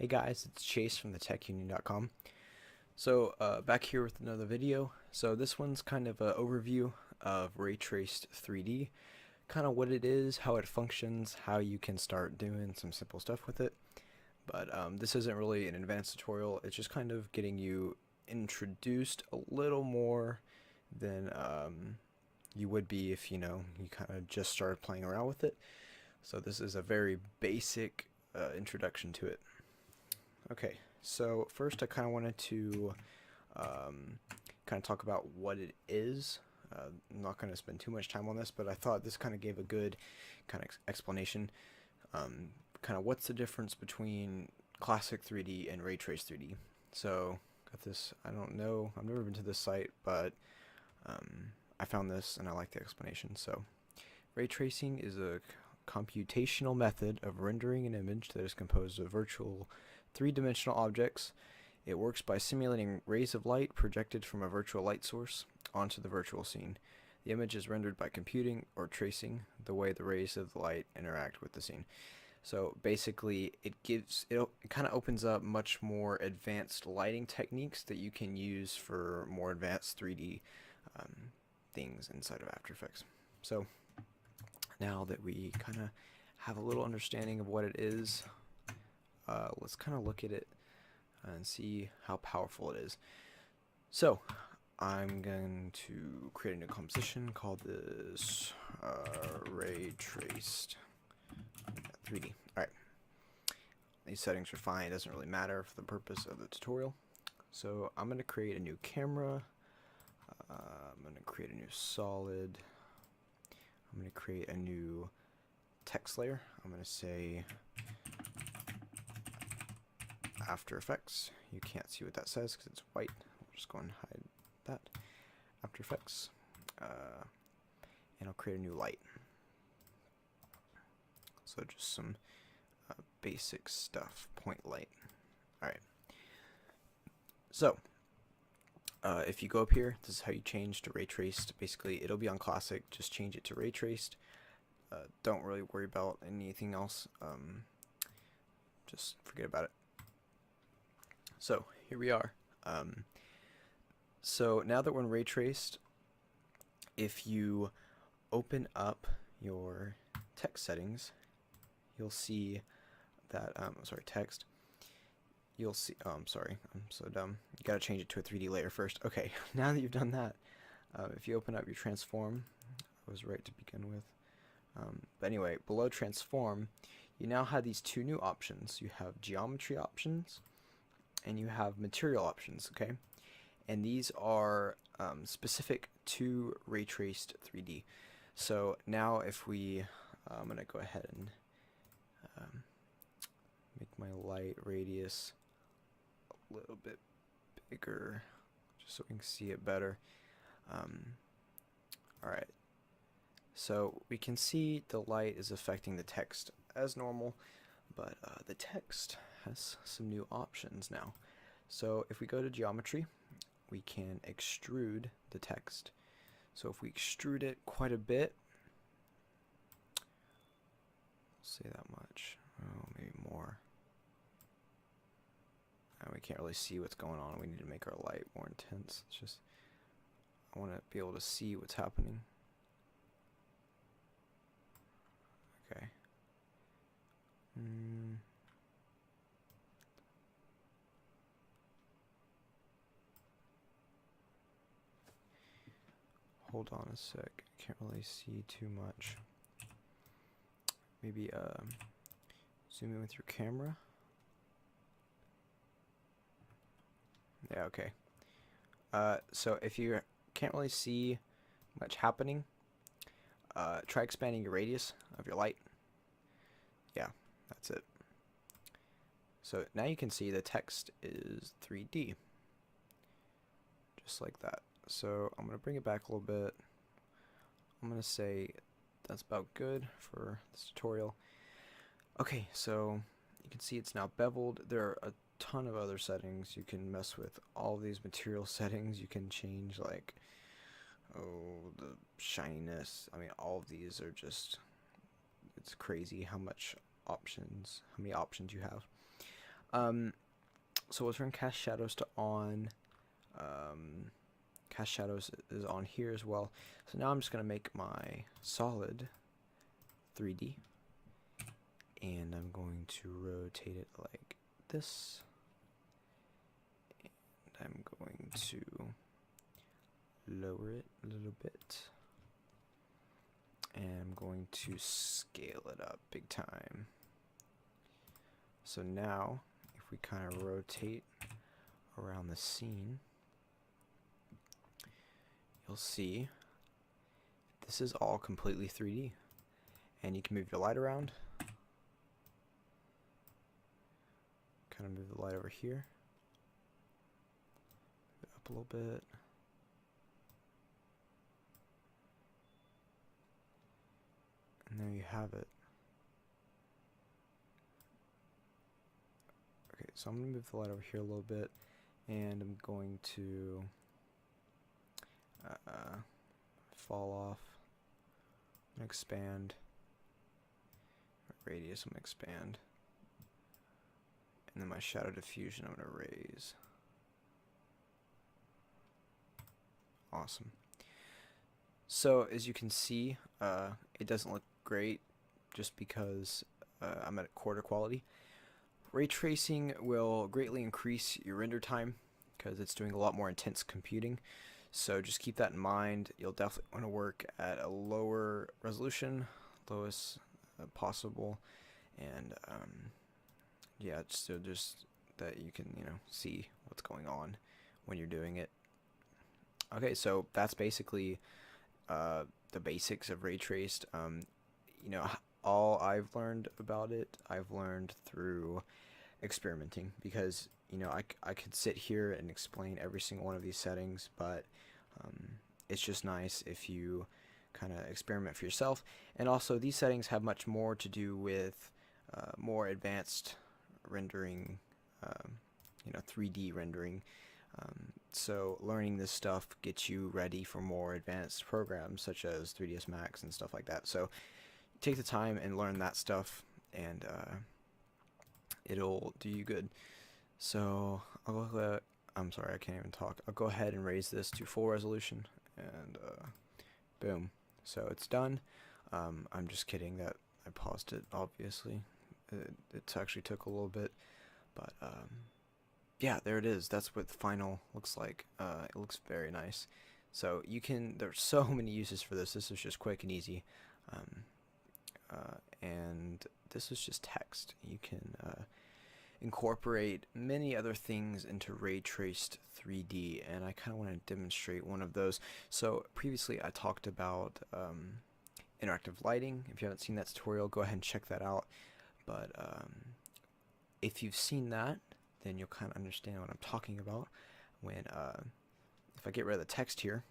Hey guys, it's Chase from thetechunion.com. So back here with another video. So this one's kind of an overview of Ray Traced 3D, kind of what it is, how it functions, how you can start doing some simple stuff with it. But this isn't really an advanced tutorial. It's just kind of getting you introduced a little more than you would be if you kind of just started playing around with it. So this is a very basic introduction to it. Okay, so first I kind of wanted to kind of talk about what it is. I'm not going to spend too much time on this, but I thought this kind of gave a good kind of explanation. Kind of what's the difference between classic 3D and ray trace 3D. So got this, I don't know, I've never been to this site, but I found this and I like the explanation. So ray tracing is a computational method of rendering an image that is composed of virtual three-dimensional objects. It works by simulating rays of light projected from a virtual light source onto the virtual scene. The image is rendered by computing or tracing the way the rays of the light interact with the scene. So basically it kind of opens up much more advanced lighting techniques that you can use for more advanced 3D things inside of After Effects. So now that we kind of have a little understanding of what it is, let's kind of look at it and see how powerful it is. So I'm going to create a new composition called this Ray Traced 3D. Alright, these settings are fine, it doesn't really matter for the purpose of the tutorial. So I'm going to create a new camera, I'm going to create a new solid, I'm going to create a new text layer. I'm going to say After Effects. You can't see what that says because it's white. We'll just go and hide that. After Effects. And I'll create a new light. So just some basic stuff. Point light. Alright. So, if you go up here, this is how you change to Ray Traced. Basically, it'll be on Classic. Just change it to Ray Traced. Don't really worry about anything else. Just forget about it. So here we are. So now that we're in Ray Traced, if you open up your text settings, you'll see that, text, you'll see, oh, I'm sorry, I'm so dumb. You gotta change it to a 3D layer first. Okay, now that you've done that, if you open up your transform, I was right to begin with. But anyway, below transform, you now have these two new options. You have geometry options and you have material options, okay? And these are specific to Ray Traced 3D. So now if we, I'm going to go ahead and make my light radius a little bit bigger, just so we can see it better. Alright, so we can see the light is affecting the text as normal, but the text has some new options now. So if we go to geometry, we can extrude the text. So if we extrude it quite a bit, say that much, oh, maybe more. We can't really see what's going on. We need to make our light more intense. It's just, I want to be able to see what's happening. Okay. Hold on a sec. Can't really see too much. Maybe zoom in with your camera. Yeah, okay. So if you can't really see much happening, try expanding your radius of your light. Yeah, that's it. So now you can see the text is 3D. Just like that. So I'm going to bring it back a little bit. I'm going to say that's about good for this tutorial. Okay, so you can see it's now beveled. There are a ton of other settings you can mess with. All of these material settings you can change, like, oh, the shininess. I mean, all of these are just, it's crazy how many options you have. Um, so we'll turn Cast Shadows to on. Cast Shadows is on here as well. So now I'm just going to make my solid 3D. And I'm going to rotate it like this. And I'm going to lower it a little bit. And I'm going to scale it up big time. So now, if we kind of rotate around the scene, you'll see this is all completely 3D. And you can move your light around. Kind of move the light over here. Move it up a little bit. And there you have it. Okay, so I'm going to move the light over here a little bit, and I'm going to fall off. I'm going to expand. Radius, I'm going to expand. And then my shadow diffusion, I'm going to raise. Awesome. So as you can see, it doesn't look great just because I'm at quarter quality. Ray tracing will greatly increase your render time because it's doing a lot more intense computing. So just keep that in mind. You'll definitely want to work at a lower resolution, lowest possible, and yeah, so just that you can see what's going on when you're doing it. Okay, so that's basically the basics of ray traced. All I've learned about it, I've learned through experimenting, because I could sit here and explain every single one of these settings, but it's just nice if you kind of experiment for yourself. And also, these settings have much more to do with more advanced rendering, 3D rendering. So learning this stuff gets you ready for more advanced programs such as 3ds Max and stuff like that. So take the time and learn that stuff, and it'll do you good. So I'm sorry, I can't even talk. I'll go ahead and raise this to full resolution, and boom. So it's done. I'm just kidding that I paused it, obviously. It actually took a little bit, but yeah, there it is. That's what the final looks like. It looks very nice. So there's so many uses for this. This is just quick and easy. And this is just text. You can incorporate many other things into ray traced 3D, and I kind of want to demonstrate one of those. So previously I talked about interactive lighting. If you haven't seen that tutorial, go ahead and check that out. But if you've seen that, then you'll kind of understand what I'm talking about when if I get rid of the text here.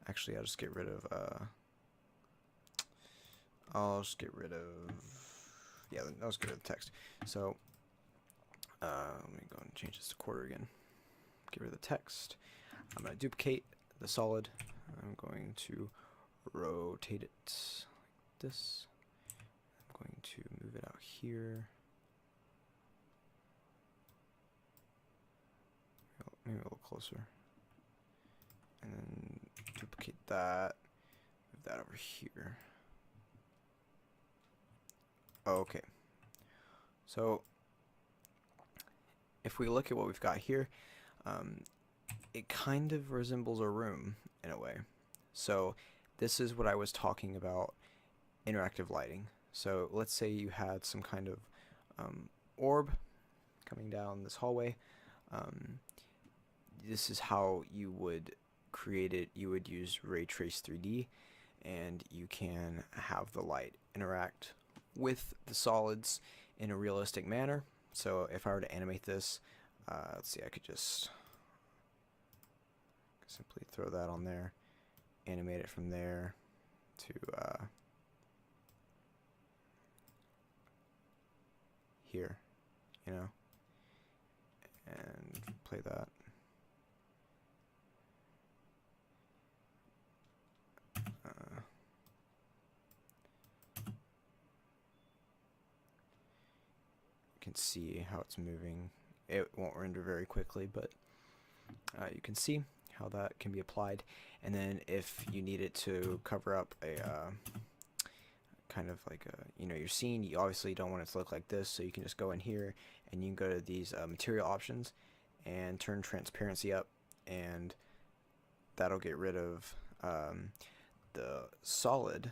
Actually, I'll just get rid of yeah, let's get rid of the text. So let me go and change this to quarter again. Get rid of the text. I'm going to duplicate the solid. I'm going to rotate it like this. I'm going to move it out here. Maybe a little closer. And then duplicate that. Move that over here. Okay. So if we look at what we've got here, it kind of resembles a room in a way. So this is what I was talking about, interactive lighting. So let's say you had some kind of orb coming down this hallway. This is how you would create it. You would use Ray Trace 3D, and you can have the light interact with the solids in a realistic manner. So if I were to animate this, let's see, I could just simply throw that on there, animate it from there to here, and play that. can see how it's moving. It won't render very quickly, but you can see how that can be applied. And then if you need it to cover up a kind of like your scene, you obviously don't want it to look like this, so you can just go in here and you can go to these material options and turn transparency up, and that'll get rid of the solid,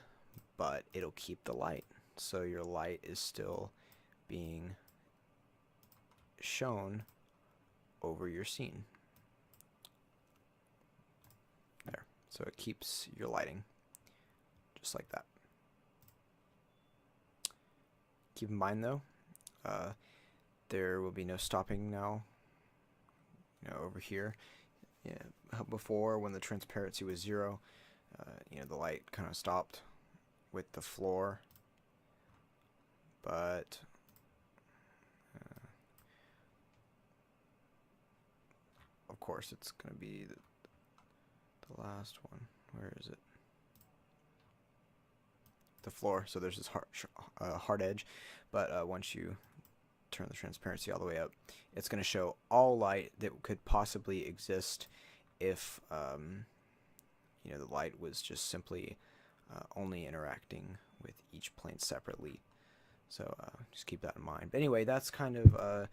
but it'll keep the light, so your light is still being shown over your scene there. So it keeps your lighting just like that. Keep in mind though, there will be no stopping now. Over here, before, when the transparency was 0, the light kind of stopped with the floor, but of course it's going to be the last one. Where is it? The floor. So there's this hard edge, but once you turn the transparency all the way up, it's going to show all light that could possibly exist if the light was just simply only interacting with each plane separately. So just keep that in mind. But anyway, that's kind of a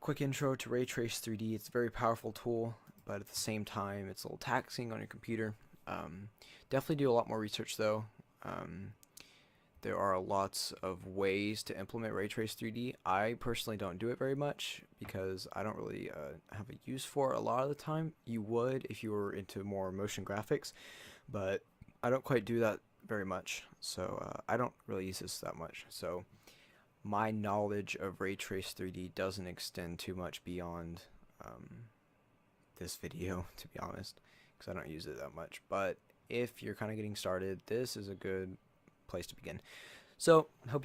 quick intro to Ray Trace 3D. It's a very powerful tool, but at the same time it's a little taxing on your computer. Definitely do a lot more research though. There are lots of ways to implement Ray Trace 3D. I personally don't do it very much because I don't really have a use for it a lot of the time. You would if you were into more motion graphics, but I don't quite do that very much, so I don't really use this that much. So my knowledge of Ray Trace 3D doesn't extend too much beyond this video, to be honest, because I don't use it that much. But if you're kind of getting started, this is a good place to begin. So hope you